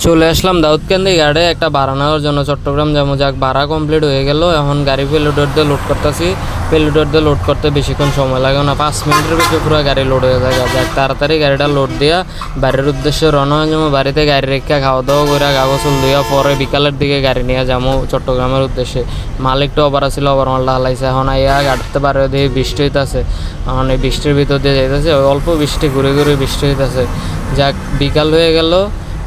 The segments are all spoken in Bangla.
চলে আসলাম দাউদকান্দি গাড়ি একটা ভাড়া নেওয়ার জন্য চট্টগ্রাম যাবো। যাক ভাড়া কমপ্লিট হয়ে গেল। এখন গাড়ি পেলোডার দিয়ে লোড করতেছি। পেলোডার দিয়ে লোড করতে বেশিক্ষণ সময় লাগে না, 5 মিনিটের ভিতরে পুরো গাড়ি লোড হয়ে যায়। যাক তাড়াতাড়ি গাড়িটা লোড দিয়া বাড়ির উদ্দেশ্যে রওনা হয়ে যাবো। বাড়িতে গাড়ি রেখে খাওয়া দাওয়া করে কাগজ দিয়া পরে বিকালের দিকে গাড়ি নিয়ে যাবো চট্টগ্রামের উদ্দেশ্যে। মাল একটু ওভার ছিল, ওভার মালটা হালাইছে। এখন আইয়া গাড়িতে বাড়ি দিয়ে বৃষ্টি হইতেছে। এখন এই বৃষ্টির ভিতর দিয়ে যাইতেছে, অল্প বৃষ্টি ঘুরে ঘুরে বৃষ্টি হইতেছে। যাক বিকাল হয়ে গেল,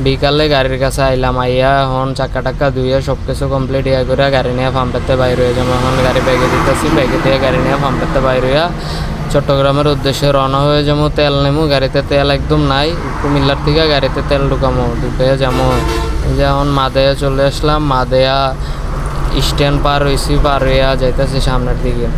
বিকালে গাড়ির কাছে আইলাম। আইয়া এখন চাক্কা টাক্কা ধুইয়া সব কিছু কমপ্লিট ইয়া করে গাড়ি নিয়ে পাম্পেতে বাইর হয়ে যাবো। এখন গাড়ি ব্যাগে দিতেছি, ব্যাগে দিয়ে গাড়ি নিয়ে পাম্পেতে বাইর হইয়া চট্টগ্রামের উদ্দেশ্যে রওনা হয়ে যাবো। তেল নেমু, গাড়িতে তেল একদম নাই। কুমিল্লার থেকে গাড়িতে তেল ঢুকামো, ঢুকে যাবো। যেমন মাদেয়া চলে আসলাম, মাদেয়া স্ট্যান্ড পার হয়েছি, পার হইয়া যাইতেছি সামনের দিকে।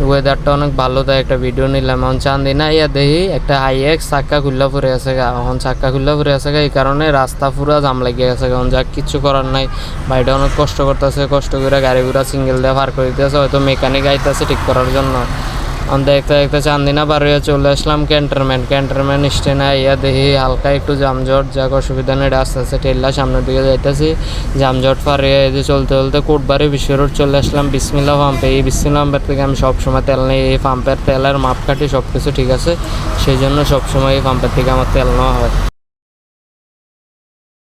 ওয়েদারটা অনেক ভালো, তাই একটা ভিডিও নিলাম। এখন চান্দিনা ইয়া দেখি একটা হাইএক্স চাক্কা খুল্লা ফুরে আছে গা। এখন চাক্কা খুল্লা ফুরে আছে গা, এই কারণে রাস্তা পুরা জাম লাগিয়ে গেছে। এখন যাক কিচ্ছু করার নাই, ভাইটা অনেক কষ্ট করতেছে। কষ্ট করে গাড়ি ঘোড়া সিঙ্গেল দিয়ে পার করে দিতেছে, হয়তো মেকানিক আইতেছে ঠিক করার জন্য। দেখতে দেখতে চান্দিনা পার হয়ে চলে আসলাম ক্যান্টনমেন্ট স্ট্যান্ডে। ইয়া দেখি হালকা একটু জামজট, যাক অসুবিধা নেই, আস্তে আস্তে ঠেললা সামনের দিকে যাইতেছি। জামজট পার হয়ে এই যে চলতে চলতে কোটবাড়ি বিশ্ব রোড চলে আসলাম বিসমিল্লাহ পাম্পে। এই বিসমিল্লাহ পাম্পের থেকে আমি সবসময় তেল নিই। এই পাম্পের তেলের মাপকাঠি সব কিছু ঠিক আছে, সেই জন্য সবসময় এই পাম্পের থেকে আমার তেল নেওয়া হয়।